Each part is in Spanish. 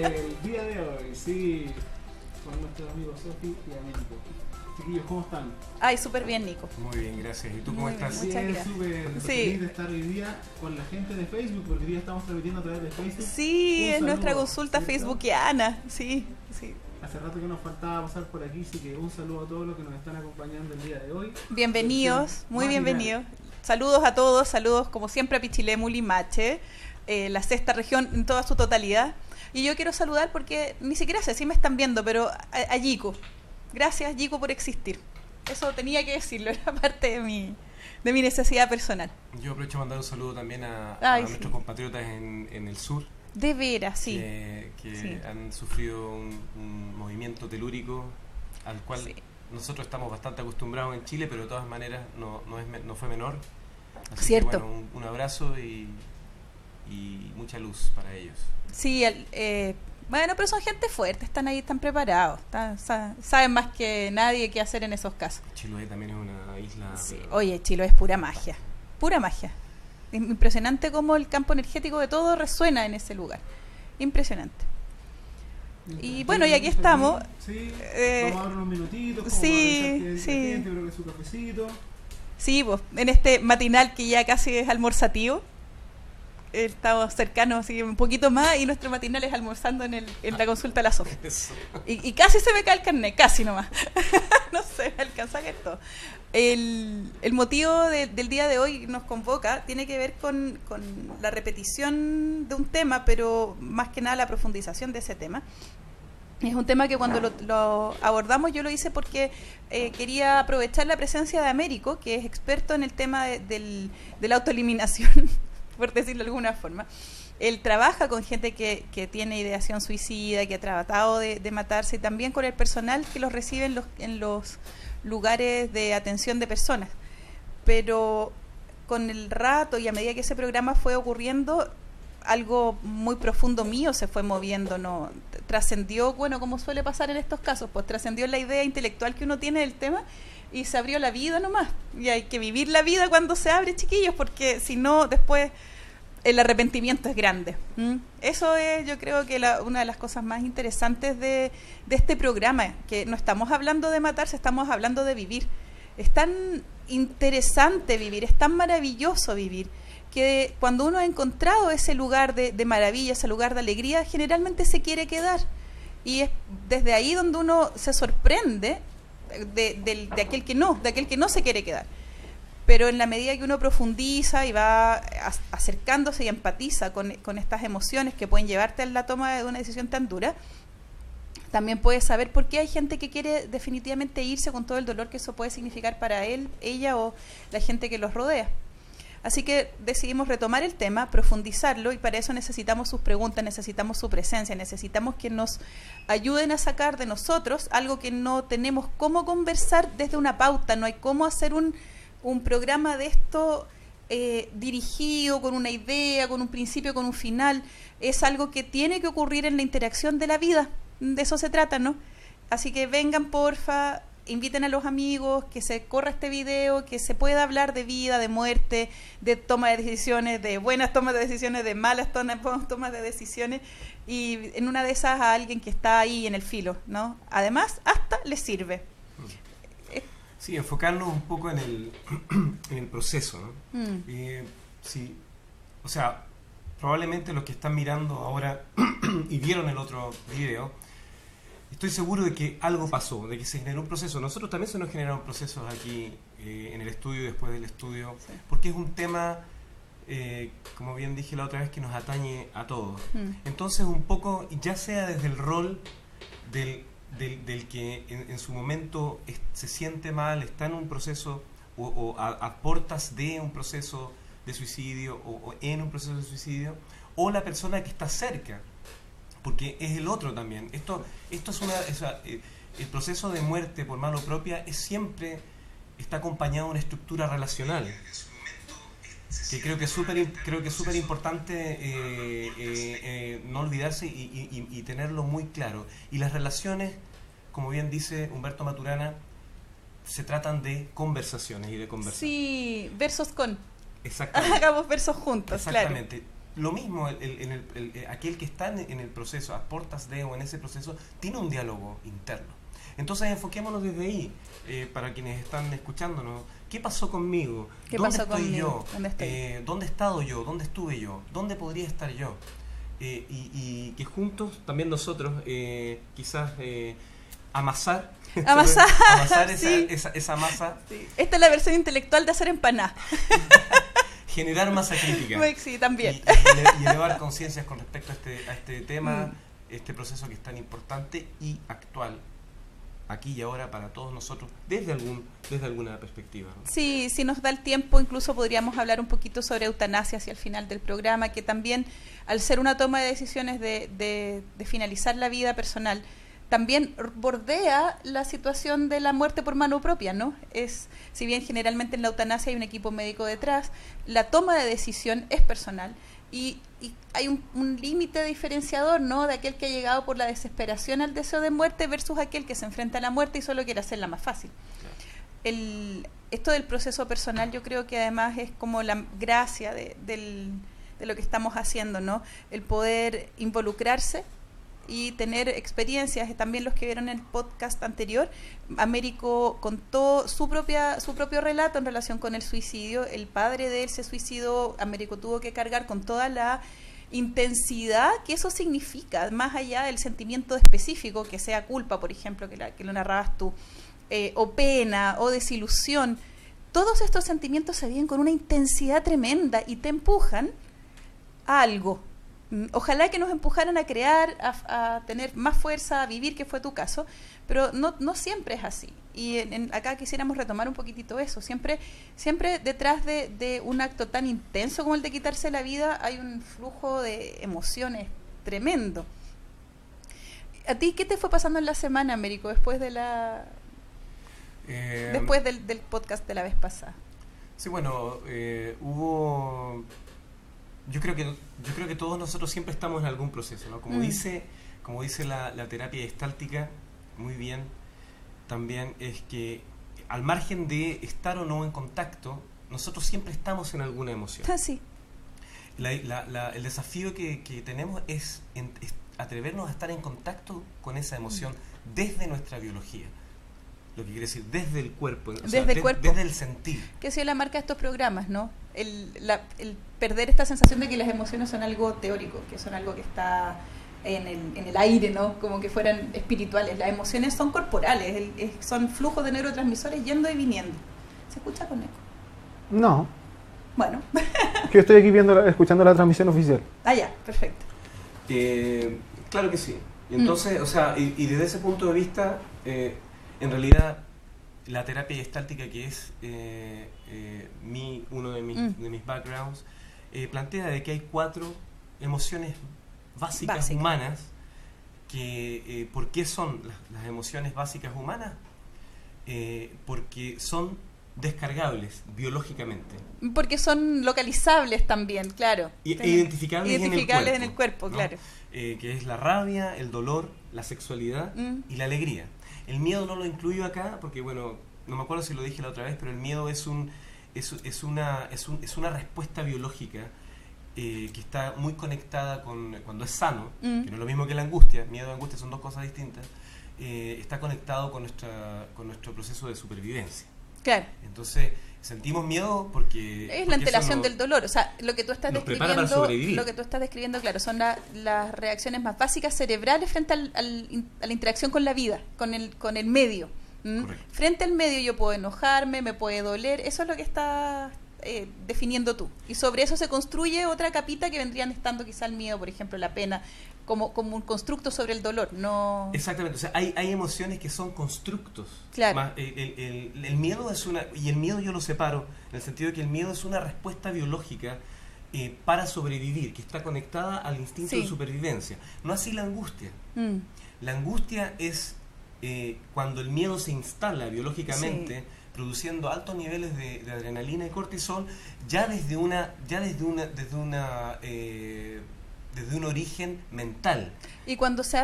El día de hoy, sí, con nuestros amigos Sofi y Américo. Chiquillos, ¿cómo están? Ay, súper bien, Nico. Muy bien, gracias. ¿Y tú cómo Muy estás? bien, muchas Bien, gracias. súper feliz de estar hoy día con la gente de Facebook, porque hoy día estamos transmitiendo a través de Facebook. Sí, Un es nuestra saludo, consulta ¿cierto? facebookiana. Sí, sí. Hace rato que nos faltaba pasar por aquí, así que un saludo a todos los que nos están acompañando el día de hoy. Bienvenidos, muy Matinal. bienvenidos. Saludos a todos, saludos como siempre a Pichilemu, Limache, la sexta región en toda su totalidad. Y yo quiero saludar porque ni siquiera sé si me están viendo, pero a Yico. Gracias, Yico, por existir. Eso tenía que decirlo, era parte de mi necesidad personal. Yo aprovecho a mandar un saludo también a Ay, nuestros sí. compatriotas en el sur, De veras, sí. que Sí. han sufrido un movimiento telúrico al cual Sí. nosotros estamos bastante acostumbrados en Chile, pero de todas maneras no fue menor. Así Cierto. que bueno, un abrazo y mucha luz para ellos. Sí, bueno, pero son gente fuerte, están ahí, están preparados, saben más que nadie qué hacer en esos casos. Chiloé también es una isla. Sí. pero- Oye, Chilo es pura magia, pura magia. Impresionante cómo el campo energético de todo resuena en ese lugar. Impresionante. Y bueno, y aquí estamos. Sí, Eh, vamos a dar unos minutitos, como sí, para revisar que sí. la gente, creo que su cafecito. Sí, pues, en este matinal que ya casi es almorzativo. Estamos cercanos, así un poquito más, y nuestro matinal es almorzando en la consulta de la Sofía. Eso. Y casi se me cae el carnet, casi nomás. No sé, me alcanza a caer todo. El motivo del día de hoy nos convoca tiene que ver con la repetición de un tema, pero más que nada la profundización de ese tema. Es un tema que cuando lo abordamos yo lo hice porque quería aprovechar la presencia de Américo, que es experto en el tema de la autoeliminación, por decirlo de alguna forma. Él trabaja con gente que tiene ideación suicida, que ha tratado de matarse, y también con el personal que los recibe en los lugares de atención de personas. Pero con el rato y a medida que ese programa fue ocurriendo, algo muy profundo mío se fue moviendo, ¿no? Trascendió, bueno, como suele pasar en estos casos, pues trascendió la idea intelectual que uno tiene del tema y se abrió la vida nomás. Y hay que vivir la vida cuando se abre, chiquillos, porque si no, después el arrepentimiento es grande. Eso es, yo creo que una de las cosas más interesantes de este programa, que no estamos hablando de matarse, estamos hablando de vivir. Es tan interesante vivir, es tan maravilloso vivir, que cuando uno ha encontrado ese lugar de maravilla, ese lugar de alegría, generalmente se quiere quedar. Y es desde ahí donde uno se sorprende de aquel que no se quiere quedar. Pero en la medida que uno profundiza y va acercándose y empatiza con estas emociones que pueden llevarte a la toma de una decisión tan dura, también puedes saber por qué hay gente que quiere definitivamente irse con todo el dolor que eso puede significar para él, ella o la gente que los rodea. Así que decidimos retomar el tema, profundizarlo, y para eso necesitamos sus preguntas, necesitamos su presencia, necesitamos que nos ayuden a sacar de nosotros algo que no tenemos cómo conversar desde una pauta, no hay cómo hacer un programa de esto dirigido, con una idea, con un principio, con un final. Es algo que tiene que ocurrir en la interacción de la vida, de eso se trata, ¿no? Así que vengan, porfa, inviten a los amigos, que se corra este video, que se pueda hablar de vida, de muerte, de toma de decisiones, de buenas tomas de decisiones, de malas tomas de decisiones, y en una de esas a alguien que está ahí en el filo, ¿no? Además, hasta les sirve. Sí, enfocarnos un poco en el proceso, ¿no? Sí, o sea, probablemente los que están mirando ahora y vieron el otro video, estoy seguro de que algo pasó, de que se generó un proceso. Nosotros también se nos generaron procesos aquí en el estudio, después del estudio, Sí. porque es un tema, como bien dije la otra vez, que nos atañe a todos. Entonces, un poco, ya sea desde el rol del que en su momento se siente mal, está en un proceso o a portas de un proceso de suicidio o en un proceso de suicidio, o la persona que está cerca, porque es el otro también. Esto es el proceso de muerte por mano propia siempre está acompañado de una estructura relacional, que creo que es súper importante no olvidarse y tenerlo muy claro. Y las relaciones, como bien dice Humberto Maturana, se tratan de conversaciones y de conversar. Sí, versos con. Exactamente. Hagamos versos juntos, Exactamente. claro. lo mismo, aquel que está en el proceso, a portas de o en ese proceso, tiene un diálogo interno. Entonces enfoquémonos desde ahí, para quienes están escuchándonos. ¿Qué pasó conmigo? ¿Dónde estoy yo? ¿Dónde he estado yo? ¿Dónde estuve yo? ¿Dónde podría estar yo? Y que juntos, también nosotros, quizás amasar sí. esa masa. Sí. Esta es la versión intelectual de hacer empanadas. Generar masa crítica. Sí, también. Y elevar conciencias con respecto a este tema, este proceso que es tan importante y actual, aquí y ahora para todos nosotros, desde alguna perspectiva, ¿no? Sí, si nos da el tiempo, incluso podríamos hablar un poquito sobre eutanasia hacia el final del programa, que también, al ser una toma de decisiones de finalizar la vida personal, también bordea la situación de la muerte por mano propia, ¿no? Si bien generalmente en la eutanasia hay un equipo médico detrás, la toma de decisión es personal y hay un límite diferenciador, ¿no? De aquel que ha llegado por la desesperación al deseo de muerte versus aquel que se enfrenta a la muerte y solo quiere hacerla más fácil. Esto del proceso personal yo creo que además es como la gracia de lo que estamos haciendo, ¿no? El poder involucrarse y tener experiencias. También los que vieron el podcast anterior, Américo contó su propio relato en relación con el suicidio. El padre de él se suicidó, Américo tuvo que cargar con toda la intensidad que eso significa, más allá del sentimiento específico, que sea culpa, por ejemplo, que lo narrabas tú, o pena, o desilusión. Todos estos sentimientos se viven con una intensidad tremenda y te empujan a algo. Ojalá que nos empujaran a crear, a tener más fuerza, a vivir, que fue tu caso, pero no siempre es así. Y acá quisiéramos retomar un poquitito eso. Siempre detrás de un acto tan intenso como el de quitarse la vida hay un flujo de emociones tremendo. ¿A ti qué te fue pasando en la semana, Américo, después del podcast de la vez pasada? Sí, bueno, hubo... Yo creo que todos nosotros siempre estamos en algún proceso, ¿no? Como dice la terapia gestáltica, muy bien, también es que al margen de estar o no en contacto, nosotros siempre estamos en alguna emoción. Ah, sí. El desafío que tenemos es atrevernos a estar en contacto con esa emoción desde nuestra biología. Lo que quiere decir desde el cuerpo, desde el sentir. Que ha sido la marca de estos programas, ¿no? El perder esta sensación de que las emociones son algo teórico, que son algo que está en el aire, ¿no? Como que fueran espirituales. Las emociones son corporales, son flujos de neurotransmisores yendo y viniendo. ¿Se escucha con eco? No. Bueno. Yo estoy aquí escuchando la transmisión oficial. Ah, ya, perfecto. Claro que sí. Entonces, o sea, y desde ese punto de vista, en realidad, la terapia gestáltica, que es uno de mis backgrounds, plantea de que hay 4 emociones básicas humanas. Que, ¿por qué son las emociones básicas humanas? Porque son descargables biológicamente. Porque son localizables también, claro. Identificables en el cuerpo, ¿no? Claro. Que es la rabia, el dolor, la sexualidad y la alegría. El miedo no lo incluyo acá porque, bueno, no me acuerdo si lo dije la otra vez, pero el miedo es una respuesta biológica que está muy conectada cuando es sano, que no es lo mismo que la angustia. Miedo y angustia son 2 cosas distintas. Está conectado con nuestro proceso de supervivencia. Claro. Entonces, sentimos miedo porque... Es la antelación del dolor. O sea, lo que tú estás describiendo, claro, son las reacciones más básicas cerebrales frente a la interacción con la vida, con el medio. Frente al medio yo puedo enojarme, me puede doler, eso es lo que está definiendo tú. Y sobre eso se construye otra capita que vendrían estando quizá el miedo, por ejemplo, la pena, como un constructo sobre el dolor. No. Exactamente, o sea, hay emociones que son constructos. Claro. El miedo es y el miedo yo lo separo, en el sentido de que el miedo es una respuesta biológica para sobrevivir, que está conectada al instinto de supervivencia. No así la angustia. La angustia es cuando el miedo se instala biológicamente, produciendo altos niveles de adrenalina y cortisol, desde un origen mental. Y cuando se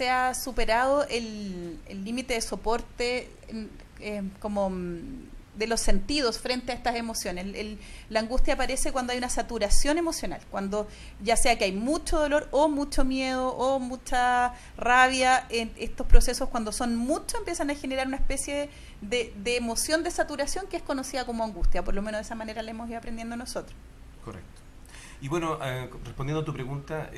ha superado el límite de soporte como de los sentidos frente a estas emociones. La angustia aparece cuando hay una saturación emocional, cuando ya sea que hay mucho dolor o mucho miedo o mucha rabia. En estos procesos, cuando son muchos, empiezan a generar una especie de emoción de saturación que es conocida como angustia. Por lo menos de esa manera la hemos ido aprendiendo nosotros. Correcto. Y bueno, respondiendo a tu pregunta,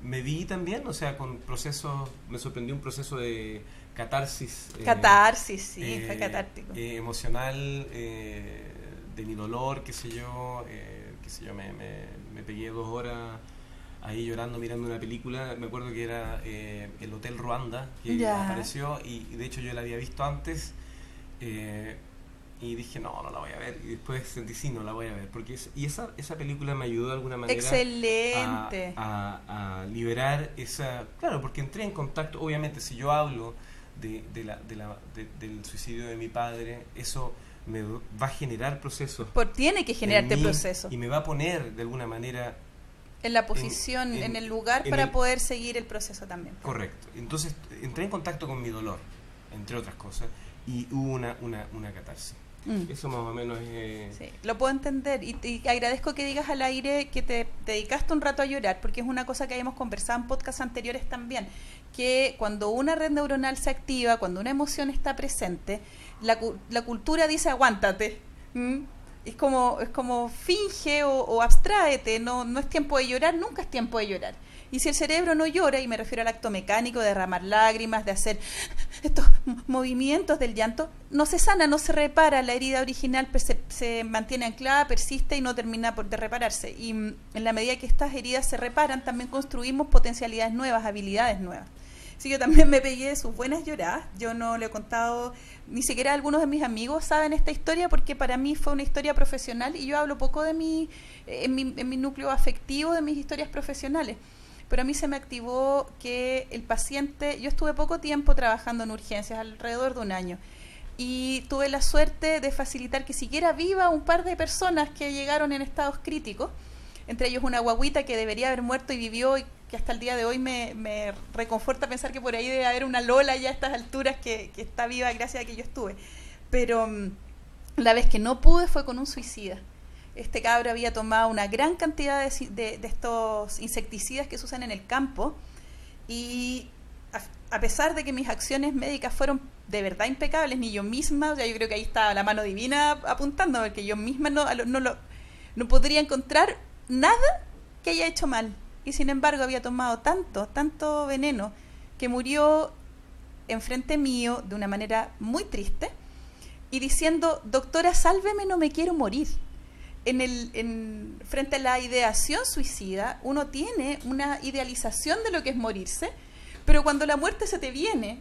me vi también, o sea, con procesos, me sorprendió un proceso de catarsis. Catarsis, sí, fue catártico. Emocional, de mi dolor, qué sé yo, me pegué 2 horas ahí llorando mirando una película. Me acuerdo que era el Hotel Ruanda, que apareció, y de hecho yo la había visto antes, y dije, no la voy a ver, y después sentí, sí, no la voy a ver, porque esa película me ayudó de alguna manera. Excelente. A liberar esa, claro, porque entré en contacto, obviamente si yo hablo del suicidio de mi padre, eso me va a generar procesos. Tiene que generarte procesos. Y me va a poner de alguna manera en la posición, en el lugar para poder seguir el proceso también. Correcto. Entonces entré en contacto con mi dolor, entre otras cosas, y hubo una catarsis. Eso más o menos es... Sí, lo puedo entender, y agradezco que digas al aire que te dedicaste un rato a llorar, porque es una cosa que habíamos conversado en podcasts anteriores también, que cuando una red neuronal se activa, cuando una emoción está presente, la cultura dice aguántate. Es como finge o abstráete, no es tiempo de llorar, nunca es tiempo de llorar. Y si el cerebro no llora, y me refiero al acto mecánico de derramar lágrimas, de hacer estos movimientos del llanto, no se sana, no se repara, la herida original se mantiene anclada, persiste y no termina de repararse. Y en la medida que estas heridas se reparan, también construimos potencialidades nuevas, habilidades nuevas. Sí, yo también me pegué de sus buenas lloradas. Yo no le he contado, ni siquiera algunos de mis amigos saben esta historia, porque para mí fue una historia profesional y yo hablo poco de en mi núcleo afectivo, de mis historias profesionales. Pero a mí se me activó que el paciente, yo estuve poco tiempo trabajando en urgencias, alrededor de 1 año, y tuve la suerte de facilitar que siguiera viva un par de personas que llegaron en estados críticos, entre ellos una guaguita que debería haber muerto y vivió, y que hasta el día de hoy me reconforta pensar que por ahí debe haber una Lola ya a estas alturas que está viva gracias a que yo estuve. Pero la vez que no pude fue con un suicida. Este cabro había tomado una gran cantidad de estos insecticidas que se usan en el campo, y a pesar de que mis acciones médicas fueron de verdad impecables, ni yo misma, o sea, yo creo que ahí está la mano divina apuntando, porque yo misma no podría encontrar nada que haya hecho mal, y sin embargo había tomado tanto veneno que murió enfrente mío de una manera muy triste y diciendo: doctora, sálveme, no me quiero morir. Frente a la ideación suicida, uno tiene una idealización de lo que es morirse, pero cuando la muerte se te viene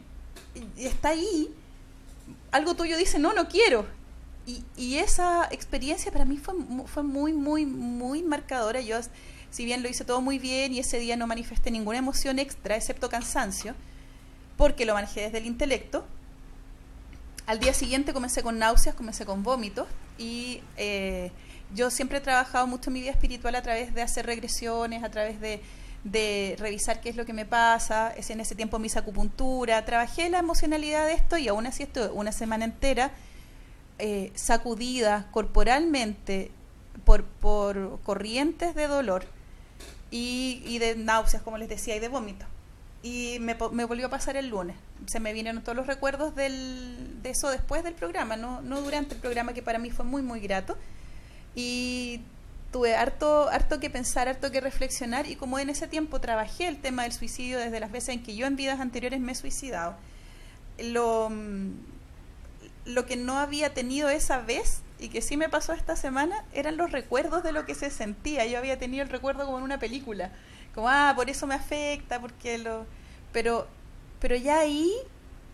y está ahí, algo tuyo dice: no quiero. Y esa experiencia para mí fue muy, muy, muy marcadora. Yo, si bien lo hice todo muy bien y ese día no manifesté ninguna emoción extra, excepto cansancio, porque lo manejé desde el intelecto, al día siguiente comencé con náuseas, comencé con vómitos, y yo siempre he trabajado mucho en mi vida espiritual a través de hacer regresiones, a través de revisar qué es lo que me pasa. En ese tiempo me hice acupuntura, trabajé la emocionalidad de esto, y aún así estuve 1 semana entera sacudida corporalmente por corrientes de dolor y de náuseas, como les decía, y de vómito. Y me volvió a pasar el lunes. Se me vinieron todos los recuerdos de eso después del programa, no durante el programa, que para mí fue muy, muy grato. Y tuve harto que pensar, harto que reflexionar, y como en ese tiempo trabajé el tema del suicidio desde las veces en que yo en vidas anteriores me he suicidado, lo que no había tenido esa vez y que sí me pasó esta semana eran los recuerdos de lo que se sentía. Yo había tenido el recuerdo como en una película, como por eso me afecta, pero ya ahí,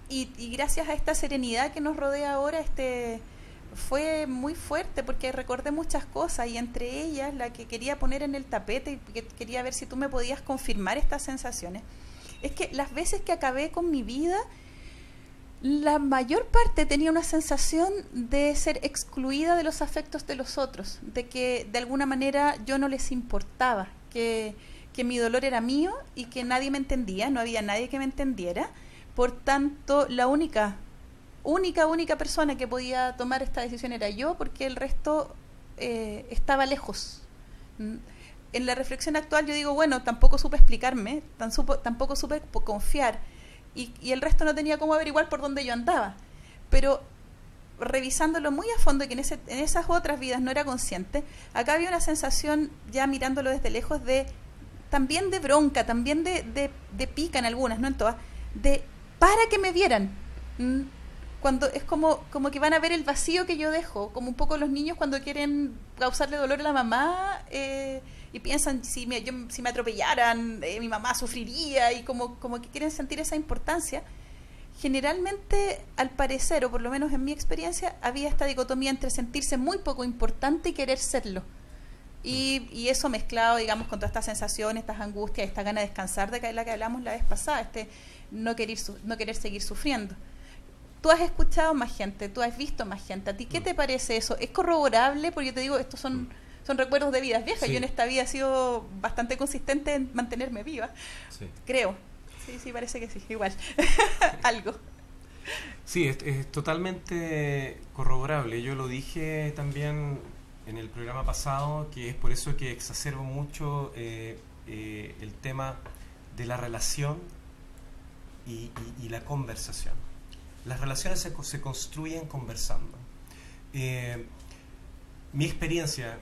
y gracias a esta serenidad que nos rodea ahora, fue muy fuerte, porque recordé muchas cosas, y entre ellas la que quería poner en el tapete, y que quería ver si tú me podías confirmar estas sensaciones, es que las veces que acabé con mi vida, la mayor parte tenía una sensación de ser excluida de los afectos de los otros, de que de alguna manera yo no les importaba, que mi dolor era mío y que nadie me entendía, no había nadie que me entendiera. Por tanto, la única única persona que podía tomar esta decisión era yo, porque el resto estaba lejos. En la reflexión actual yo digo, bueno, tampoco supe explicarme, tampoco supe confiar, y el resto no tenía cómo averiguar por dónde yo andaba. Pero revisándolo muy a fondo, que en esas otras vidas no era consciente, acá había una sensación, ya mirándolo desde lejos, también de bronca, también de pica en algunas, no en todas, de para que me vieran. Cuando es como que van a ver el vacío que yo dejo, como un poco los niños cuando quieren causarle dolor a la mamá, y piensan, si me atropellaran, mi mamá sufriría, y como que quieren sentir esa importancia. Generalmente, al parecer, o por lo menos en mi experiencia, había esta dicotomía entre sentirse muy poco importante y querer serlo. Y eso mezclado, digamos, con todas estas sensaciones, estas angustias, esta gana de descansar de la que hablamos la vez pasada, no querer seguir sufriendo. Tú has escuchado más gente, tú has visto más gente. ¿A ti qué te parece eso? ¿Es corroborable? Porque yo te digo, estos son recuerdos de vidas viejas. Sí. Yo en esta vida he sido bastante consistente en mantenerme viva. Sí. Creo. Sí, parece que sí, igual. Algo. Sí, es totalmente corroborable. Yo lo dije también en el programa pasado, que es por eso que exacerbo mucho el tema de la relación y la conversación. Las relaciones se construyen conversando. Mi experiencia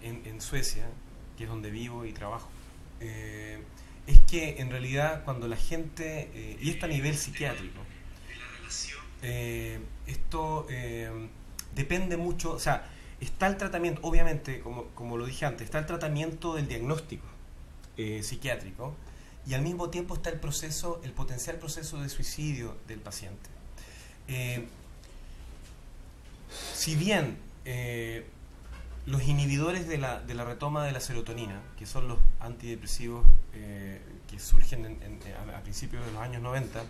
en Suecia, que es donde vivo y trabajo, es que en realidad cuando la gente, y esto a nivel psiquiátrico, esto depende mucho, o sea, está el tratamiento, obviamente, como lo dije antes, está el tratamiento del diagnóstico psiquiátrico, y al mismo tiempo está el potencial proceso de suicidio del paciente. Si bien los inhibidores de la retoma de la serotonina, que son los antidepresivos que surgen a principios de los años 90,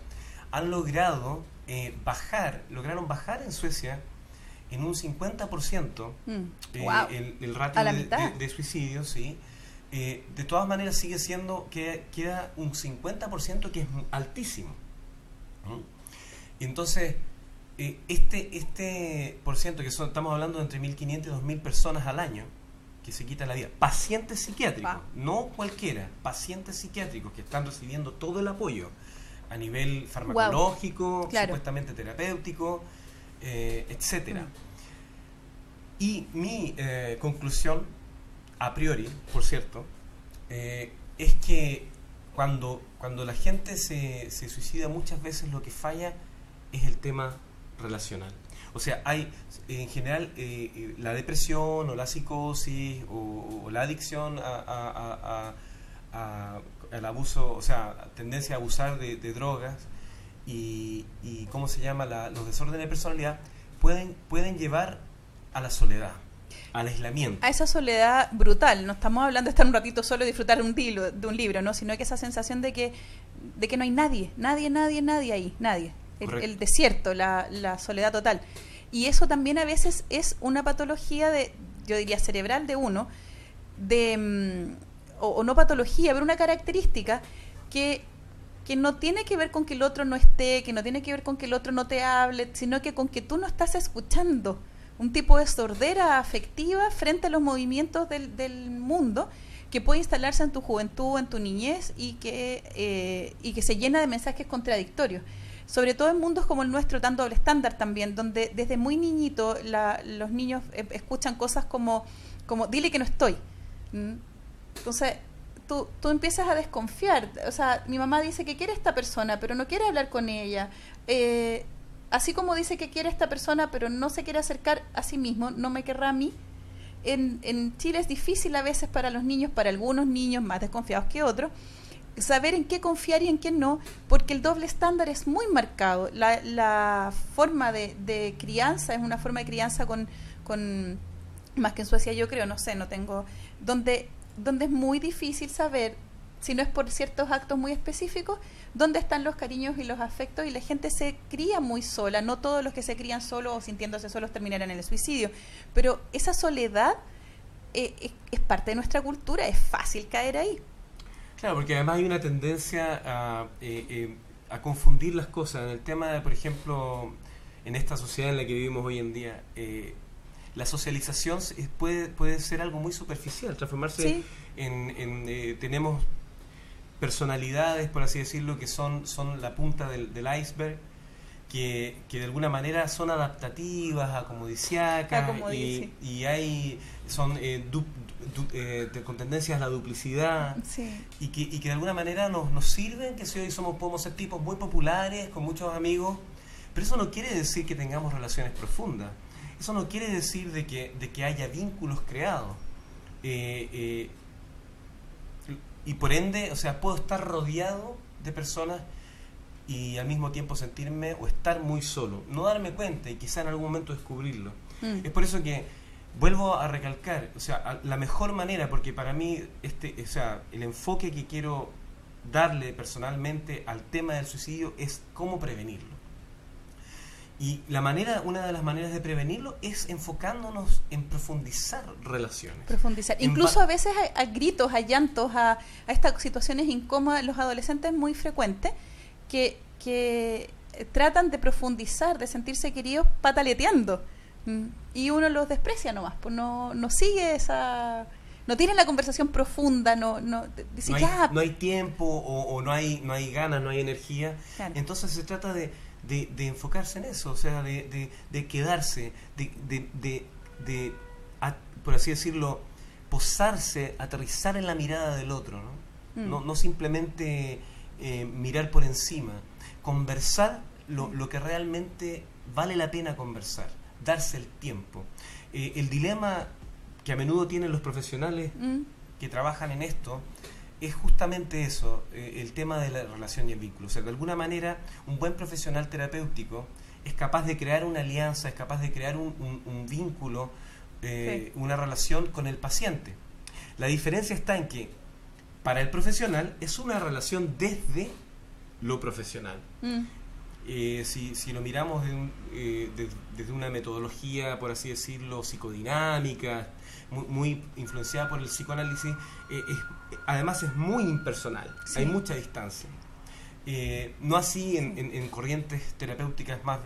han logrado lograron bajar en Suecia en un 50% Wow. el ratio de suicidios, ¿sí? De todas maneras sigue siendo que queda un 50% que es altísimo. Y entonces este por ciento, que estamos hablando de entre 1.500 y 2.000 personas al año que se quitan la vida, pacientes psiquiátricos, no cualquiera, pacientes psiquiátricos que están recibiendo todo el apoyo a nivel farmacológico, Claro. supuestamente terapéutico, etcétera. Y mi conclusión, a priori, por cierto, es que cuando la gente se suicida, muchas veces lo que falla es el tema relacional. O sea, hay en general la depresión o la psicosis o la adicción al abuso, o sea, tendencia a abusar de drogas y ¿cómo se llama? Los desórdenes de personalidad pueden llevar a la soledad, al aislamiento. A esa soledad brutal. No estamos hablando de estar un ratito solo y disfrutar de un libro, ¿no? Sino que esa sensación de que no hay nadie ahí, nadie. El desierto, la soledad total. Y eso también a veces es una patología yo diría cerebral de uno, o no patología, pero una característica que no tiene que ver con que el otro no esté, que no tiene que ver con que el otro no te hable, sino que con que tú no estás escuchando. Un tipo de sordera afectiva frente a los movimientos del mundo, que puede instalarse en tu juventud, en tu niñez, y que se llena de mensajes contradictorios. Sobre todo en mundos como el nuestro, tan doble estándar también, donde desde muy niñito los niños escuchan cosas como dile que no estoy. Entonces tú empiezas a desconfiar. O sea, mi mamá dice que quiere a esta persona, pero no quiere hablar con ella. Así como dice que quiere a esta persona, pero no se quiere acercar a sí mismo, no me querrá a mí. En Chile es difícil a veces para los niños, para algunos niños más desconfiados que otros, saber en qué confiar y en qué no, porque el doble estándar es muy marcado. La forma de crianza es una forma de crianza con más que en Suecia, yo creo, no sé, no tengo, donde es muy difícil saber, si no es por ciertos actos muy específicos, dónde están los cariños y los afectos, y la gente se cría muy sola. No todos los que se crían solos o sintiéndose solos terminarán en el suicidio, pero esa soledad es parte de nuestra cultura, es fácil caer ahí. Claro, porque además hay una tendencia a confundir las cosas. En el tema de, por ejemplo, en esta sociedad en la que vivimos hoy en día, la socialización puede ser algo muy superficial, transformarse Sí. tenemos personalidades, por así decirlo, que son la punta del iceberg, que de alguna manera son adaptativas, acomodiciacas, Sí. y son con tendencias a la duplicidad, Sí. y que de alguna manera nos sirven, que si hoy podemos ser tipos muy populares, con muchos amigos, pero eso no quiere decir que tengamos relaciones profundas, eso no quiere decir de que haya vínculos creados, y por ende, o sea, puedo estar rodeado de personas y al mismo tiempo sentirme o estar muy solo, no darme cuenta y quizá en algún momento descubrirlo. Es por eso que vuelvo a recalcar, o sea, la mejor manera, porque para mí o sea, el enfoque que quiero darle personalmente al tema del suicidio es cómo prevenirlo. Y una de las maneras de prevenirlo es enfocándonos en profundizar relaciones. Incluso a veces a gritos, a llantos, a estas situaciones incómodas, los adolescentes muy frecuentes que tratan de profundizar, de sentirse queridos pataleteando. Y uno los desprecia nomás, pues no sigue esa... No tiene la conversación profunda, dice, no hay tiempo o no hay ganas, no hay energía. Claro. Entonces se trata de enfocarse en eso, o sea, de quedarse, por así decirlo, posarse, aterrizar en la mirada del otro, ¿no? No simplemente mirar por encima, conversar lo que realmente vale la pena conversar, darse el tiempo. El dilema que a menudo tienen los profesionales que trabajan en esto es justamente eso, el tema de la relación y el vínculo. O sea, de alguna manera, un buen profesional terapéutico es capaz de crear una alianza, es capaz de crear un vínculo, Sí. una relación con el paciente. La diferencia está en que para el profesional es una relación desde lo profesional. Si lo miramos desde una metodología, por así decirlo, psicodinámica, muy influenciada por el psicoanálisis, además es muy impersonal, Sí. hay mucha distancia. No así en corrientes terapéuticas más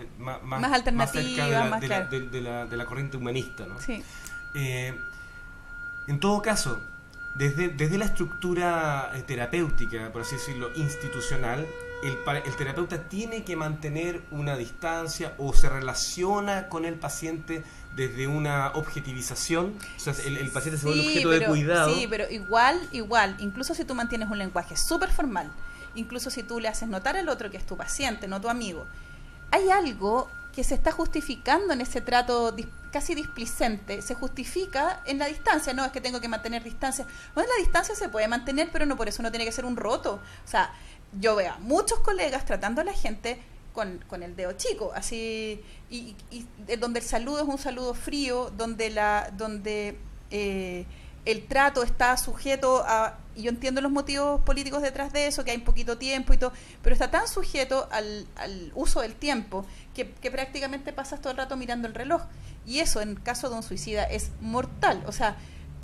alternativas, cerca más claro. de la corriente humanista, ¿no? Sí. En todo caso, desde la estructura terapéutica, por así decirlo, institucional, el terapeuta tiene que mantener una distancia o se relaciona con el paciente desde una objetivización, o sea, el paciente se vuelve objeto de cuidado. Sí, pero igual, incluso si tú mantienes un lenguaje súper formal, incluso si tú le haces notar al otro que es tu paciente, no tu amigo, hay algo que se está justificando en ese trato casi displicente, se justifica en la distancia, no es que tengo que mantener distancia. Bueno, la distancia se puede mantener, pero no por eso no tiene que ser un roto. O sea, yo veo a muchos colegas tratando a la gente con el dedo chico, así, y donde el saludo es un saludo frío, donde el trato está sujeto a, y yo entiendo los motivos políticos detrás de eso, que hay un poquito tiempo y todo, pero está tan sujeto al uso del tiempo que prácticamente pasas todo el rato mirando el reloj, y eso en caso de un suicida es mortal. O sea,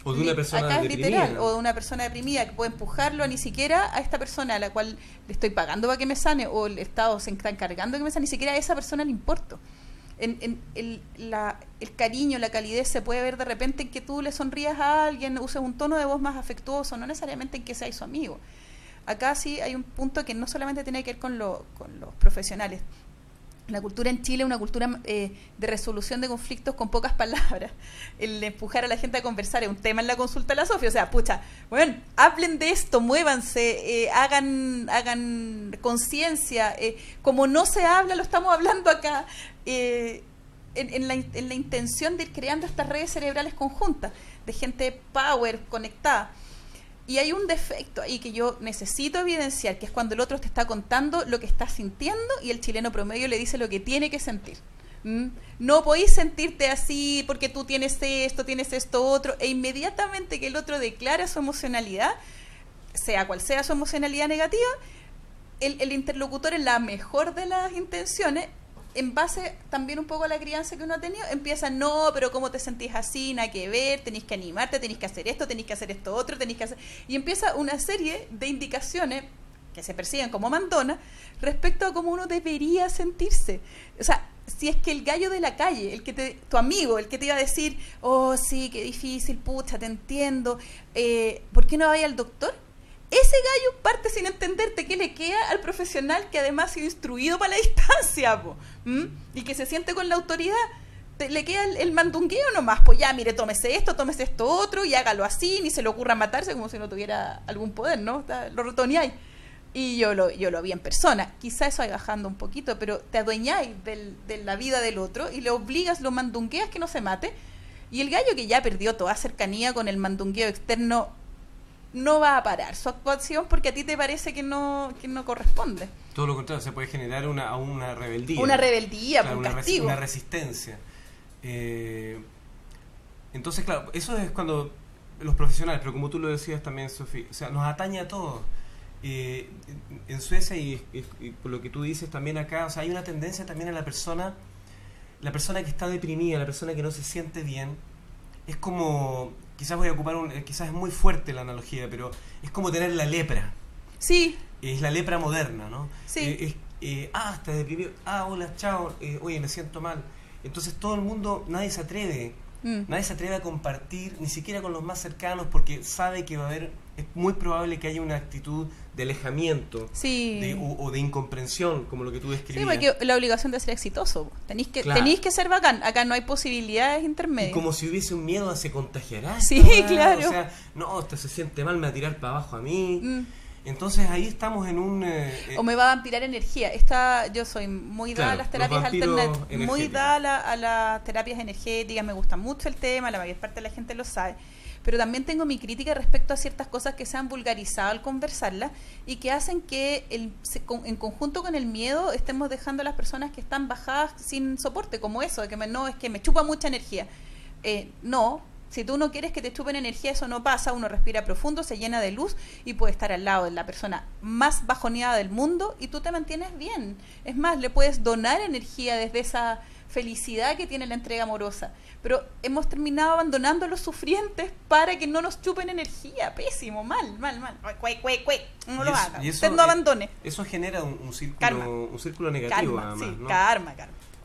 o de una persona acá es deprimida, literal, o de una persona deprimida que puede empujarlo a ni siquiera a esta persona a la cual le estoy pagando para que me sane, o el Estado se está encargando de que me sane, ni siquiera a esa persona le importo. El cariño, la calidez se puede ver de repente en que tú le sonrías a alguien, uses un tono de voz más afectuoso, no necesariamente en que seas su amigo. Acá sí hay un punto que no solamente tiene que ver con los profesionales. La cultura en Chile es una cultura de resolución de conflictos con pocas palabras. El empujar a la gente a conversar es un tema en la consulta de la Sofía. O sea, pucha, bueno, hablen de esto, muévanse, hagan conciencia. Como no se habla, lo estamos hablando acá. En la intención de ir creando estas redes cerebrales conjuntas, de gente power, conectada. Y hay un defecto ahí que yo necesito evidenciar, que es cuando el otro te está contando lo que está sintiendo y el chileno promedio le dice lo que tiene que sentir. No podéis sentirte así porque tú tienes esto, otro, e inmediatamente que el otro declara su emocionalidad, sea cual sea su emocionalidad negativa, el interlocutor, en la mejor de las intenciones, en base también un poco a la crianza que uno ha tenido, empieza, no, pero ¿cómo te sentís así? Nada que ver, tenés que animarte, tenés que hacer esto otro, tenés que hacer... Y empieza una serie de indicaciones que se perciben como mandona respecto a cómo uno debería sentirse. O sea, si es que el gallo de la calle, tu amigo, el que te iba a decir, oh sí, qué difícil, pucha, te entiendo, ¿por qué no vaya al doctor? Ese gallo parte sin entenderte qué le queda al profesional que además ha sido instruido para la distancia, po, y que se siente con la autoridad. Le queda el mandungueo nomás, pues ya, mire, tómese esto otro, y hágalo así, ni se le ocurra matarse como si no tuviera algún poder, ¿no? Lo retoneáis. Y yo lo vi en persona. Quizá eso hay bajando un poquito, pero te adueñáis de la vida del otro y le obligas, lo mandungueas que no se mate. Y el gallo que ya perdió toda cercanía con el mandungueo externo no va a parar su actuación porque a ti te parece que no corresponde. Todo lo contrario, se puede generar una rebeldía. Una rebeldía, claro, un castigo. Una resistencia. Entonces, claro, eso es cuando los profesionales, pero como tú lo decías también, Sofía, o sea, nos atañe a todos. En Suecia y por lo que tú dices también acá, o sea, hay una tendencia también a la persona que está deprimida, la persona que no se siente bien, es como, quizás voy a ocupar quizás es muy fuerte la analogía, pero es como tener la lepra. Sí. Es la lepra moderna, ¿no? Sí. Estás deprimido, hola, chao, oye, me siento mal. Entonces todo el mundo, nadie se atreve a compartir, ni siquiera con los más cercanos, porque sabe que va a haber, es muy probable que haya una actitud de alejamiento, sí, o de incomprensión, como lo que tú describías. Sí, porque la obligación de ser exitoso, tenéis que ser bacán, acá no hay posibilidades intermedias. Y como si hubiese un miedo a se contagiará. Sí, claro. O sea, no, se siente mal, me va a tirar para abajo a mí. Entonces ahí estamos en un... o me va a vampirar energía. Yo soy muy dada a las terapias alternativas, muy dada a las terapias energéticas, me gusta mucho el tema, la mayor parte de la gente lo sabe. Pero también tengo mi crítica respecto a ciertas cosas que se han vulgarizado al conversarlas y que hacen que en conjunto con el miedo estemos dejando a las personas que están bajadas sin soporte, como eso, de que es que me chupa mucha energía. No. Si tú no quieres que te chupen energía, eso no pasa. Uno respira profundo, se llena de luz y puede estar al lado de la persona más bajoneada del mundo y tú te mantienes bien. Es más, le puedes donar energía desde esa felicidad que tiene la entrega amorosa. Pero hemos terminado abandonando a los sufrientes para que no nos chupen energía. Pésimo, mal. No lo haga. Usted no abandone. Eso genera un círculo, karma. Un círculo negativo, karma, además, sí, ¿no? Karma.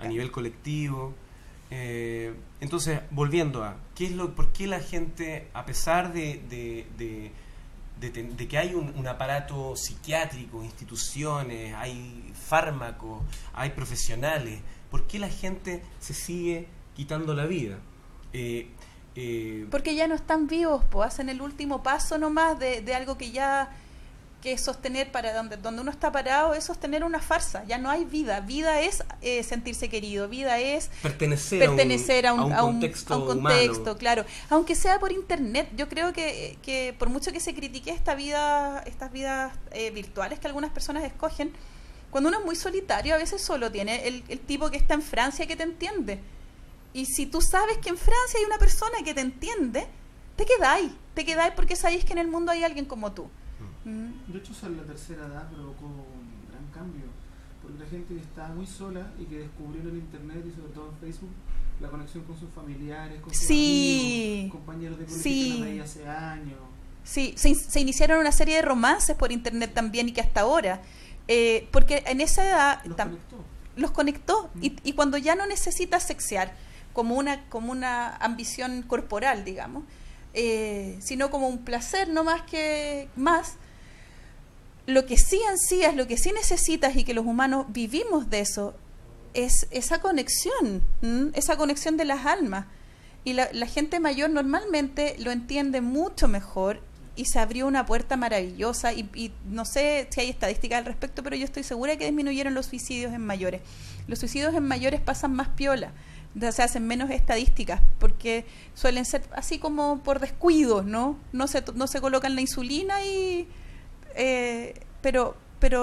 A nivel colectivo. Entonces, volviendo a por qué la gente, a pesar de que hay un aparato psiquiátrico, instituciones, hay fármacos, hay profesionales, ¿por qué la gente se sigue quitando la vida? Porque ya no están vivos, hacen el último paso nomás de algo que sostener para donde uno está parado es sostener una farsa. Ya no hay vida. Vida es sentirse querido. Vida es pertenecer a un contexto humano. Claro. Aunque sea por internet. Yo creo que por mucho que se critique estas vidas virtuales que algunas personas escogen, cuando uno es muy solitario, a veces solo tiene el tipo que está en Francia que te entiende. Y si tú sabes que en Francia hay una persona que te entiende, te quedáis porque sabéis que en el mundo hay alguien como tú. De hecho, la tercera edad provocó un gran cambio, porque la gente que estaba muy sola y que descubrió en el internet y sobre todo en Facebook la conexión con sus familiares, con sus amigos, compañeros de colegio que no veía hace años. Sí, se iniciaron una serie de romances por internet también y que hasta ahora, porque en esa edad los conectó y cuando ya no necesitas sexear como una ambición corporal, digamos, sino como un placer no más que más. Lo que sí ansías, lo que sí necesitas y que los humanos vivimos de eso es esa conexión de las almas. Y la gente mayor normalmente lo entiende mucho mejor y se abrió una puerta maravillosa y no sé si hay estadísticas al respecto, pero yo estoy segura que disminuyeron los suicidios en mayores. Los suicidios en mayores pasan más piola, se hacen menos estadísticas porque suelen ser así como por descuido, no se colocan la insulina y pero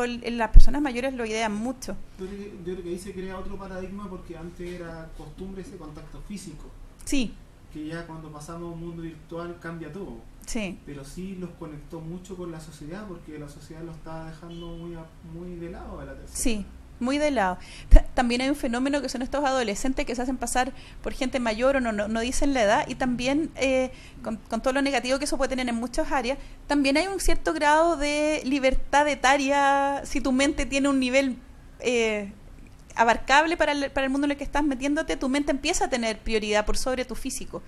en las personas mayores lo idean mucho. Yo creo que ahí se crea otro paradigma porque antes era costumbre ese contacto físico. Sí. Que ya cuando pasamos a un mundo virtual cambia todo. Sí. Pero sí los conectó mucho con la sociedad porque la sociedad lo estaba dejando muy de lado a la tercera. Sí, muy de lado. También hay un fenómeno que son estos adolescentes que se hacen pasar por gente mayor o no dicen la edad y también con todo lo negativo que eso puede tener en muchas áreas, también hay un cierto grado de libertad etaria si tu mente tiene un nivel abarcable para el mundo en el que estás metiéndote, tu mente empieza a tener prioridad por sobre tu físico.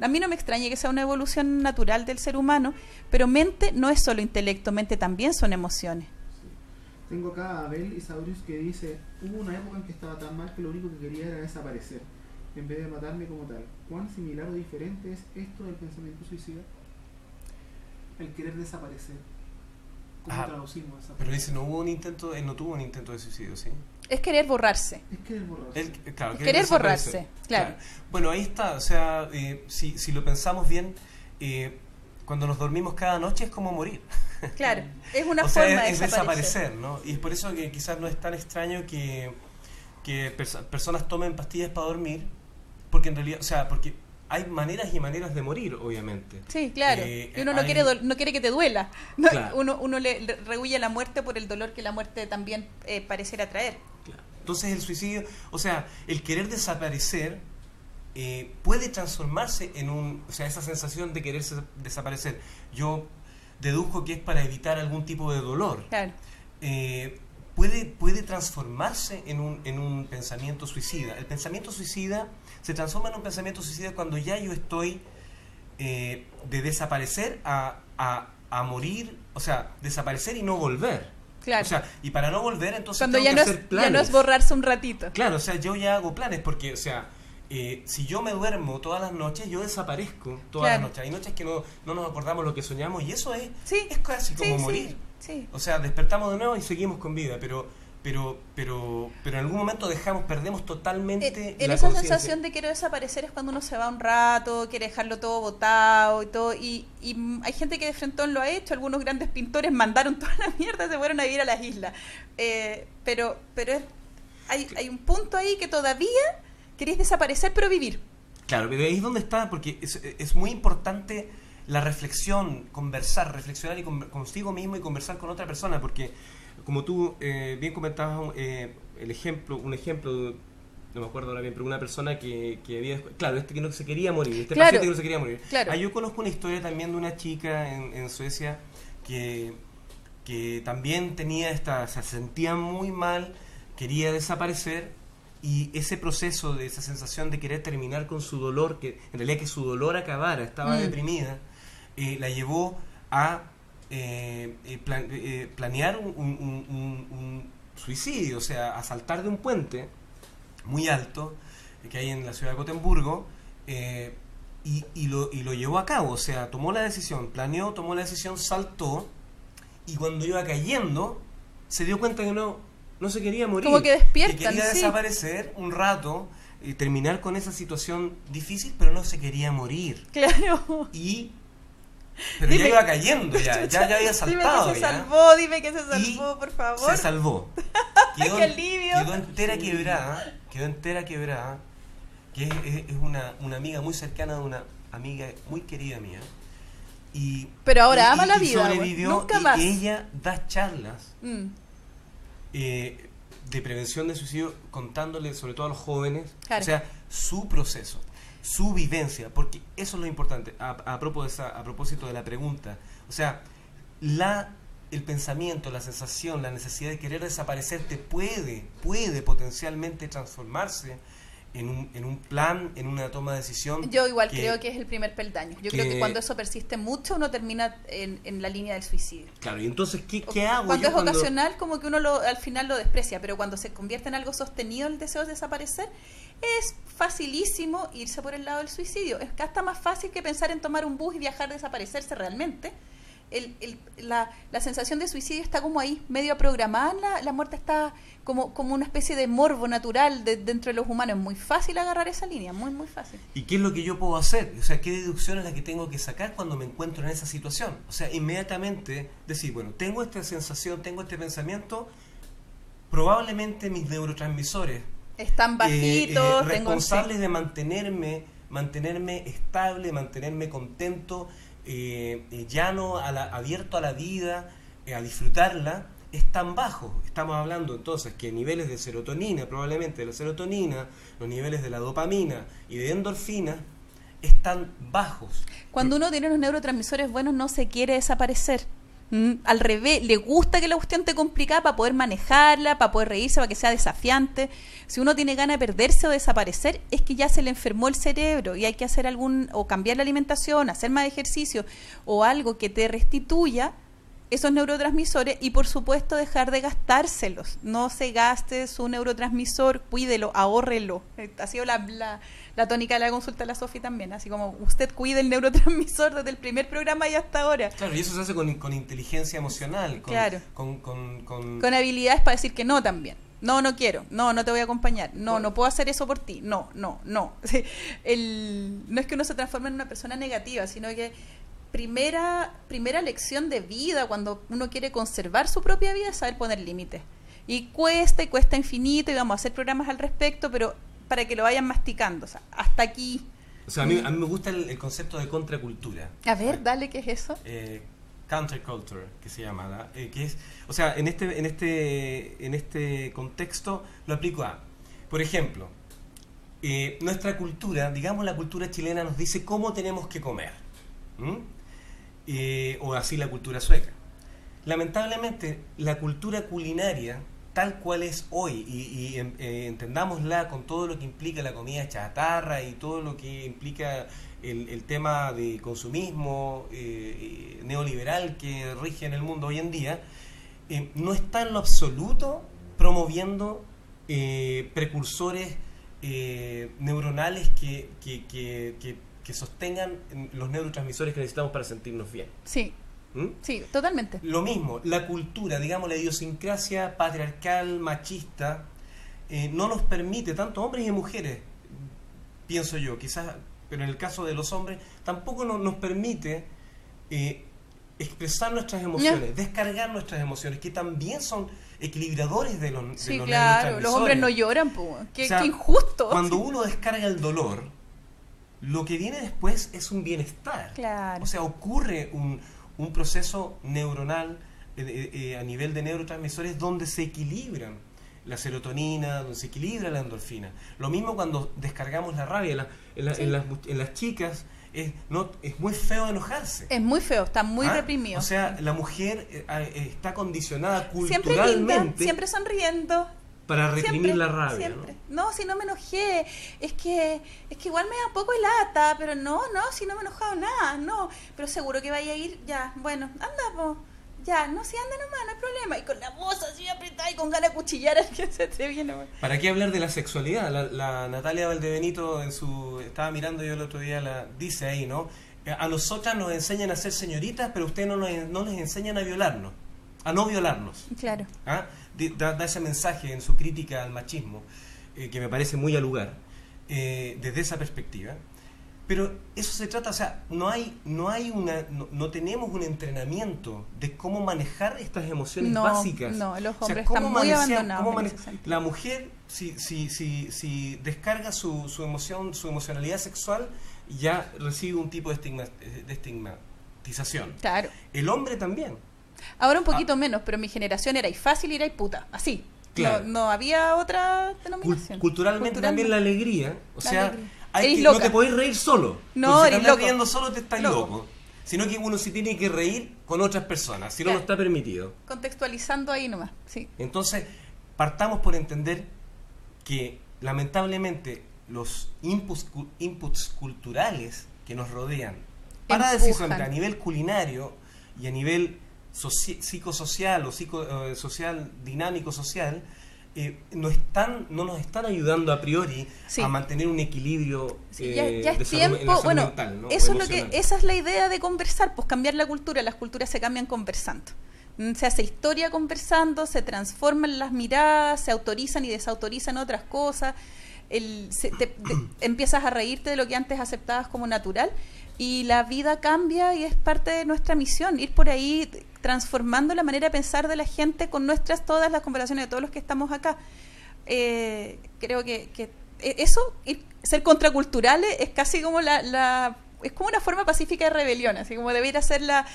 A mí no me extraña que sea una evolución natural del ser humano, pero mente no es solo intelecto, mente también son emociones. Tengo acá a Abel Isaurius que dice: hubo una época en que estaba tan mal que lo único que quería era desaparecer, en vez de matarme como tal. ¿Cuán similar o diferente es esto del pensamiento suicida? El querer desaparecer. ¿Cómo traducimos desaparecer? Pero dice, no tuvo un intento de suicidio, ¿sí? Es querer borrarse. Es querer borrarse. Querer borrarse, claro. Bueno, ahí está, o sea, si lo pensamos bien, cuando nos dormimos cada noche es como morir. Claro, es una o forma sea, de es desaparecer, ¿no? Y es por eso que quizás no es tan extraño que personas tomen pastillas para dormir, porque en realidad, o sea, porque hay maneras y maneras de morir, obviamente. Sí, claro. Y uno no quiere que te duela. No, claro. Uno le rehuye la muerte por el dolor que la muerte también pareciera traer. Claro. Entonces el suicidio, o sea, el querer desaparecer puede transformarse en o sea, esa sensación de querer desaparecer. Yo deduzco que es para evitar algún tipo de dolor. Claro. Puede transformarse en un pensamiento suicida. El pensamiento suicida se transforma en un pensamiento suicida cuando ya yo estoy de desaparecer a morir, o sea, desaparecer y no volver. Claro. O sea, y para no volver, entonces cuando tengo que hacer planes. Ya no es borrarse un ratito. Claro, o sea, yo ya hago planes porque, o sea, si yo me duermo todas las noches, yo desaparezco todas las noches. Hay noches que no nos acordamos lo que soñamos y eso es casi como morir. Sí. O sea, despertamos de nuevo y seguimos con vida, pero en algún momento perdemos totalmente en la esa conciencia. sensación de quiero desaparecer es cuando uno se va un rato, quiere dejarlo todo botado y todo, y hay gente que de frentón lo ha hecho. Algunos grandes pintores mandaron toda la mierda, se fueron a vivir a las islas, pero hay un punto ahí que todavía queréis desaparecer pero vivir. Claro, pero ahí es donde está, porque es muy importante la reflexión, reflexionar y consigo mismo y conversar con otra persona, porque como tú bien comentabas, un ejemplo, no me acuerdo ahora bien, pero una persona que había, claro, que no se quería morir, paciente que no se quería morir. Claro. Yo conozco una historia también de una chica en Suecia que también tenía se sentía muy mal, quería desaparecer, y ese proceso de esa sensación de querer terminar con su dolor, que en realidad que su dolor acabara, estaba deprimida, la llevó a planear un suicidio, o sea, a saltar de un puente muy alto que hay en la ciudad de Gotemburgo, y lo llevó a cabo, o sea, tomó la decisión, tomó la decisión, saltó, y cuando iba cayendo se dio cuenta que no se quería morir, como que despiertan, que quería desaparecer un rato y terminar con esa situación difícil, pero no se quería morir. Claro. Pero ya iba cayendo, ya había saltado. Dime que se salvó, por favor. Se salvó. ¡Qué alivio! Quedó entera quebrada, que es una amiga muy cercana, de una amiga muy querida mía. Pero ahora ama la vida, sobrevivió, nunca más. Y ella da charlas de prevención de suicidio, contándole sobre todo a los jóvenes, claro, o sea, su proceso, su vivencia, porque eso es lo importante, a propósito de la pregunta. O sea, el pensamiento, la sensación, la necesidad de querer desaparecerte puede potencialmente transformarse en un plan, en una toma de decisión. Yo igual creo que es el primer peldaño. Yo creo que cuando eso persiste mucho, uno termina en la línea del suicidio. Claro, y entonces, ¿qué hago? Cuando es ocasional, como que uno al final lo desprecia, pero cuando se convierte en algo sostenido el deseo de desaparecer, es facilísimo irse por el lado del suicidio. Es hasta más fácil que pensar en tomar un bus y viajar, desaparecerse realmente. La sensación de suicidio está como ahí, medio programada. La muerte está como una especie de morbo natural dentro de los humanos. Es muy fácil agarrar esa línea, muy, muy fácil. ¿Y qué es lo que yo puedo hacer? O sea, ¿qué deducción es la que tengo que sacar cuando me encuentro en esa situación? O sea, inmediatamente decir, bueno, tengo esta sensación, tengo este pensamiento, probablemente mis neurotransmisores están bajitos, responsables de mantenerme estable, mantenerme contento, llano, abierto a la vida, a disfrutarla, están bajos. Estamos hablando entonces que niveles de serotonina, probablemente de la serotonina, los niveles de la dopamina y de endorfina están bajos. Cuando uno tiene los neurotransmisores buenos, no se quiere desaparecer. Al revés, le gusta que la cuestión esté complicada para poder manejarla, para poder reírse, para que sea desafiante. Si uno tiene ganas de perderse o desaparecer, es que ya se le enfermó el cerebro y hay que hacer o cambiar la alimentación, hacer más ejercicio o algo que te restituya esos neurotransmisores y por supuesto dejar de gastárselos. No se gaste su neurotransmisor, cuídelo, ahórrelo. Ha sido la tónica de la consulta de la Sofi también, así como usted cuide el neurotransmisor desde el primer programa y hasta ahora. Claro, y eso se hace con inteligencia emocional, claro. con habilidades para decir que no también. No quiero, no te voy a acompañar, no puedo hacer eso por ti, no. No es que uno se transforme en una persona negativa, sino que primera lección de vida cuando uno quiere conservar su propia vida es saber poner límites. Y cuesta infinito, y vamos a hacer programas al respecto, pero para que lo vayan masticando, o sea, hasta aquí. O sea, a mí me gusta el concepto de contracultura. A ver, dale, ¿qué es eso? Counterculture, que se llama, ¿verdad? Que es, o sea, en este contexto lo aplico a, por ejemplo, nuestra cultura, digamos la cultura chilena nos dice cómo tenemos que comer, o así la cultura sueca. Lamentablemente, la cultura culinaria tal cual es hoy, y entendámosla con todo lo que implica la comida chatarra y todo lo que implica el tema de consumismo neoliberal que rige en el mundo hoy en día, no está en lo absoluto promoviendo precursores neuronales que sostengan los neurotransmisores que necesitamos para sentirnos bien. Sí. Sí, totalmente. Lo mismo, la cultura, digamos la idiosincrasia patriarcal, machista, no nos permite, tanto hombres y mujeres, pienso yo, quizás, pero en el caso de los hombres, tampoco nos permite expresar nuestras emociones, descargar nuestras emociones, que también son equilibradores de los claro, los hombres no lloran, qué injusto. Cuando uno descarga el dolor, lo que viene después es un bienestar. Claro. O sea, ocurre un proceso neuronal a nivel de neurotransmisores donde se equilibran la serotonina, donde se equilibra la endorfina. Lo mismo cuando descargamos la rabia. En las chicas es muy feo enojarse. Es muy feo, está muy reprimido. O sea, la mujer está condicionada siempre culturalmente. Linda, siempre sonriendo. Para reprimir la rabia. Siempre. No, si no me enojé, es que igual me da un poco de lata, pero no, si no me he enojado nada, no, pero seguro que vaya a ir, ya, bueno, anda, ya, no, si anda nomás, no hay problema, y con la voz así apretada y con ganas de cuchillar a alguien se te viene. ¿Para qué hablar de la sexualidad? La Natalia Valdebenito estaba mirando yo el otro día, dice ahí, ¿no? A nosotras nos enseñan a ser señoritas, pero ustedes no les enseñan a violarnos, a no violarnos. Claro. Da ese mensaje en su crítica al machismo, que me parece muy al lugar, desde esa perspectiva. Pero eso se trata, o sea, no tenemos un entrenamiento de cómo manejar estas emociones básicas. No, los hombres están muy abandonados. La mujer, si descarga su emocionalidad sexual, ya recibe un tipo de estigmatización. Claro. El hombre también. Ahora un poquito menos, pero mi generación era fácil y puta, así. Claro. No había otra denominación. Culturalmente también la alegría, o sea, no te podés reír solo. No, si estás riendo solo te estás loco. Sino que uno sí tiene que reír con otras personas, si no está permitido. Contextualizando ahí nomás, sí. Entonces, partamos por entender que lamentablemente los inputs culturales que nos rodean, para decisión a nivel culinario y a nivel psicosocial o social, dinámico social, no nos están ayudando a priori a mantener un equilibrio ya es de tiempo, salud mental, ¿no? Eso es esa es la idea de conversar, pues cambiar la cultura. Las culturas se cambian conversando. Se hace historia conversando, se transforman las miradas, se autorizan y desautorizan otras cosas. Empiezas a reírte de lo que antes aceptabas como natural y la vida cambia y es parte de nuestra misión, ir por ahí transformando la manera de pensar de la gente con todas las conversaciones de todos los que estamos acá. Creo que eso, ser contraculturales, es casi como es como una forma pacífica de rebelión, así como debería hacerla,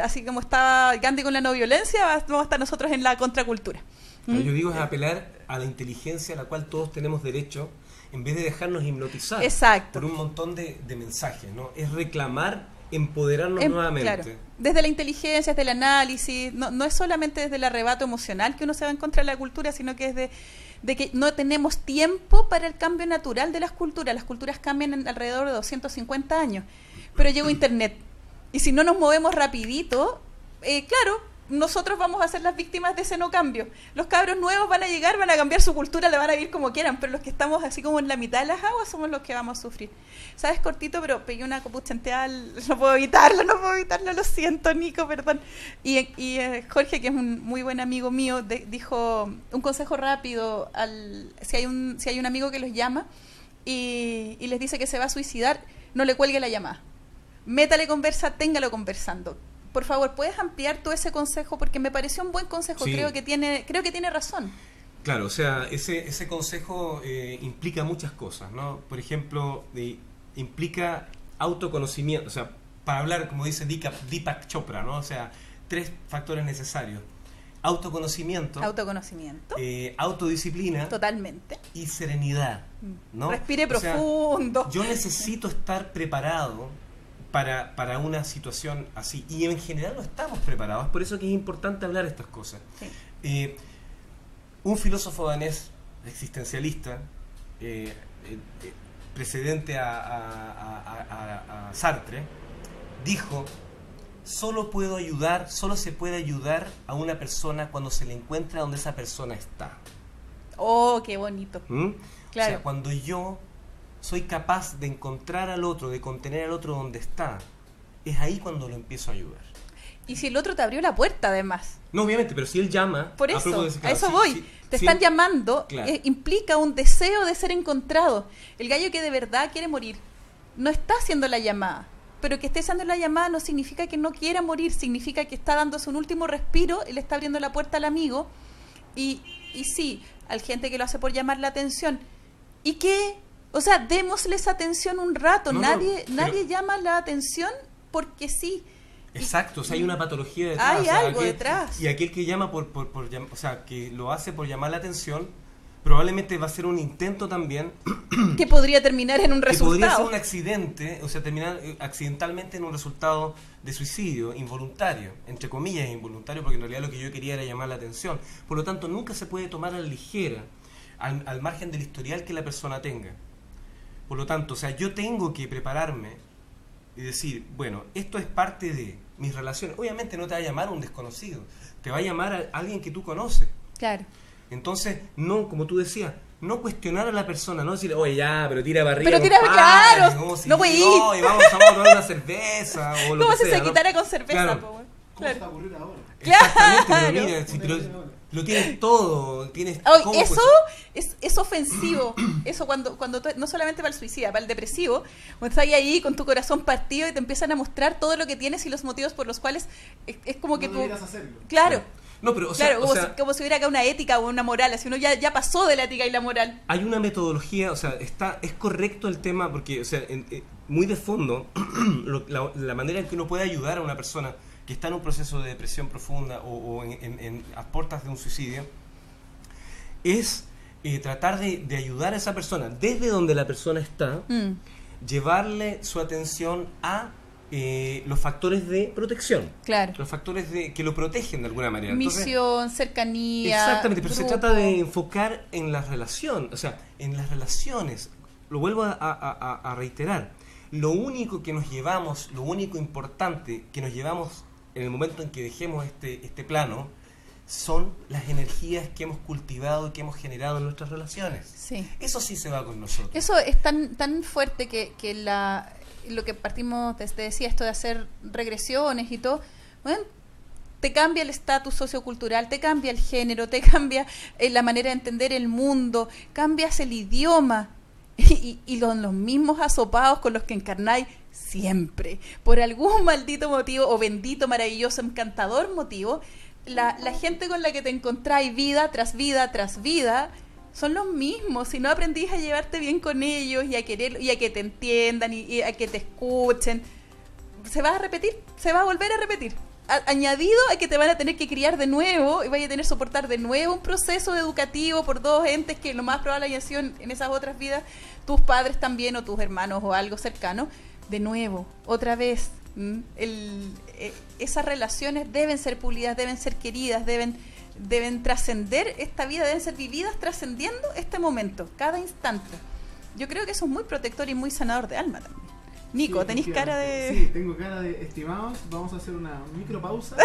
así como estaba Gandhi con la no violencia, vamos a estar nosotros en la contracultura. Yo digo, es apelar a la inteligencia a la cual todos tenemos derecho, en vez de dejarnos hipnotizar por un montón de mensajes, ¿no? Es reclamar empoderarnos nuevamente. Claro, desde la inteligencia, desde el análisis, no es solamente desde el arrebato emocional que uno se va a encontrar la cultura, sino que es de que no tenemos tiempo para el cambio natural de las culturas. Las culturas cambian en alrededor de 250 años, pero llegó Internet. Y si no nos movemos rapidito, claro, nosotros vamos a ser las víctimas de ese no cambio. Los cabros nuevos van a llegar, van a cambiar su cultura, le van a vivir como quieran, pero los que estamos así como en la mitad de las aguas somos los que vamos a sufrir. ¿Sabes, cortito? Pero pegué una copuchanteada, no puedo evitarlo, lo siento, Nico, perdón. Y Jorge, que es un muy buen amigo mío, dijo un consejo rápido, si hay un amigo que los llama y les dice que se va a suicidar, no le cuelgue la llamada. Métale conversa, téngalo conversando. Por favor, ¿puedes ampliar todo ese consejo? Porque me pareció un buen consejo, sí. Creo que tiene razón. Claro, o sea, ese consejo implica muchas cosas, ¿no? Por ejemplo, implica autoconocimiento, o sea, para hablar, como dice Deepak Chopra, ¿no? O sea, 3 factores necesarios. Autoconocimiento. Autodisciplina. Totalmente. Y serenidad, ¿no? Respire profundo. Sea, yo necesito estar preparado para una situación así, y en general no estamos preparados. Por eso que es importante hablar estas cosas. Sí. Un filósofo danés existencialista, precedente a Sartre, dijo: solo se puede ayudar a una persona cuando se le encuentra donde esa persona está. Oh, qué bonito. Claro. O sea, cuando yo soy capaz de encontrar al otro, de contener al otro donde está, es ahí cuando lo empiezo a ayudar. Y si el otro te abrió la puerta, además. No, obviamente, pero si él llama... Por eso, a eso voy. Te están llamando, claro. Implica un deseo de ser encontrado. El gallo que de verdad quiere morir no está haciendo la llamada, pero que esté haciendo la llamada no significa que no quiera morir, significa que está dándose un último respiro y le está abriendo la puerta al amigo. Y sí, hay gente que lo hace por llamar la atención. ¿Y qué? O sea, démosles atención un rato. Nadie llama la atención porque sí. Exacto, o sea, hay una patología detrás. Hay algo detrás. Y aquel que llama o sea, que lo hace por llamar la atención, probablemente va a ser un intento también que podría terminar en un resultado. Que podría ser un accidente, o sea, terminar accidentalmente en un resultado de suicidio involuntario, entre comillas involuntario, porque en realidad lo que yo quería era llamar la atención. Por lo tanto, nunca se puede tomar a la ligera, al margen del historial que la persona tenga. Por lo tanto, o sea, yo tengo que prepararme y decir, bueno, esto es parte de mis relaciones. Obviamente no te va a llamar un desconocido, te va a llamar a alguien que tú conoces. Claro. Entonces, no, como tú decías, no cuestionar a la persona, no decirle, oye, ya, pero tira para arriba. Pero tira, claro, no voy a ir. No, y vamos a tomar una cerveza o lo ¿cómo que sea, se quitara con cerveza? Claro. ¿Cómo claro. se va a ocurrir ahora? Exactamente, Claro. pero mira, si lo tienes todo, tienes... Eso es ofensivo. Eso cuando tú, no solamente para el suicida, para el depresivo, cuando estás ahí con tu corazón partido y te empiezan a mostrar todo lo que tienes y los motivos por los cuales es como que no tú... deberías hacerlo. Claro. No, pero, claro, como si hubiera acá una ética o una moral, así uno ya pasó de la ética y la moral. Hay una metodología, o sea, es correcto el tema, porque, o sea, muy de fondo, la manera en que uno puede ayudar a una persona que está en un proceso de depresión profunda o a puertas de un suicidio, es tratar de ayudar a esa persona desde donde la persona está, llevarle su atención a los factores de protección, claro, los factores que lo protegen de alguna manera. Misión, entonces, cercanía, exactamente, pero grupo. se trata de enfocar en la relación, o sea, en las relaciones. Lo vuelvo a reiterar. Lo único que nos llevamos, lo único importante que nos llevamos en el momento en que dejemos este plano, son las energías que hemos cultivado y que hemos generado en nuestras relaciones. Sí. Eso sí se va con nosotros. Eso es tan fuerte que lo que partimos, te decía, esto de hacer regresiones y todo, bueno, te cambia el estatus sociocultural, te cambia el género, te cambia la manera de entender el mundo, cambias el idioma y los mismos asopados con los que encarnáis siempre. Por algún maldito motivo o bendito, maravilloso, encantador motivo, la gente con la que te encontráis vida tras vida tras vida son los mismos. Si no aprendís a llevarte bien con ellos y a querer y a que te entiendan y a que te escuchen, se va a repetir, se va a volver a repetir. Añadido a que te van a tener que criar de nuevo y vaya a tener que soportar de nuevo un proceso educativo por dos entes que lo más probable haya sido en esas otras vidas tus padres también o tus hermanos o algo cercano. De nuevo, otra vez, Esas relaciones deben ser pulidas, deben ser queridas, deben trascender esta vida, deben ser vividas trascendiendo este momento, cada instante. Yo creo que eso es muy protector y muy sanador de alma también. Nico, sí, ¿tenés cara de...? Sí, tengo cara de estimados. Vamos a hacer una micropausa.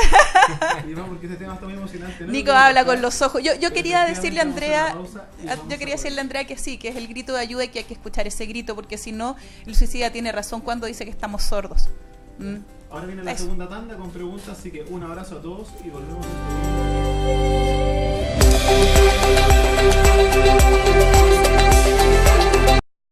Y vamos, porque este tema está muy emocionante, ¿no? Nico habla con los ojos. Yo quería decirle a Andrea, que sí, que es el grito de ayuda y que hay que escuchar ese grito, porque si no, el suicida tiene razón cuando dice que estamos sordos. Ahora viene la Eso. segunda tanda con preguntas, así que un abrazo a todos y volvemos.